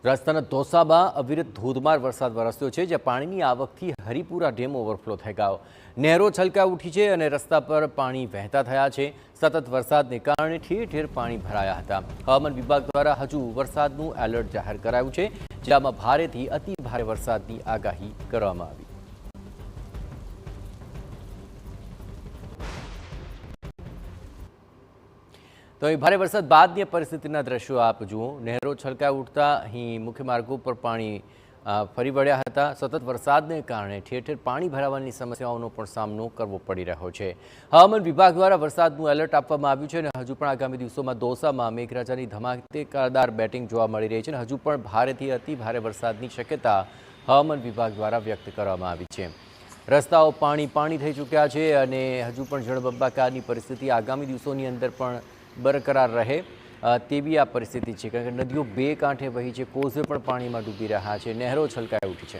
રાજસ્થાનના દોસામાં અવિરત ધોધમાર વરસાદ વરસ્યો છે, જ્યાં પાણીની આવકથી હરિપુરા ડેમ ઓવરફ્લો થઈ ગયો. નહેરો છલકાઈ ઉઠી છે અને રસ્તા પર પાણી વહેતા થયા છે. સતત વરસાદને કારણે ઠેર ઠેર પાણી ભરાયા હતા. હવામાન વિભાગ દ્વારા હજુ વરસાદનું એલર્ટ જાહેર કરાયું છે, જેમાં ભારેથી અતિ ભારે વરસાદની આગાહી કરવામાં આવી. તો અહીં ભારે વરસાદ બાદની પરિસ્થિતિના દ્રશ્યો આપ જુઓ. નહેરો છલકાઈ ઉઠતા અહીં મુખ્ય માર્ગો પર પાણી ફરી વળ્યા હતા. સતત વરસાદને કારણે ઠેર ઠેર પાણી ભરાવાની સમસ્યાઓનો પણ સામનો કરવો પડી રહ્યો છે. હવામાન વિભાગ દ્વારા વરસાદનું એલર્ટ આપવામાં આવ્યું છે અને હજુ પણ આગામી દિવસોમાં દોસામાં મેઘરાજાની ધમાકેદાર બેટિંગ જોવા મળી રહી છે અને હજુ પણ ભારેથી અતિ ભારે વરસાદની શક્યતા હવામાન વિભાગ દ્વારા વ્યક્ત કરવામાં આવી છે. રસ્તાઓ પાણી થઈ ચૂક્યા છે અને હજુ પણ જળબંબાકારની પરિસ્થિતિ આગામી દિવસોની અંદર પણ બરકરાર રહે તેવી આ પરિસ્થિતિ છે, કારણ કે નદીઓ બે કાંઠે વહી છે. કોઝવે પણ પાણીમાં ડૂબી રહ્યા છે. નહેરો છલકાઈ ઉઠી છે.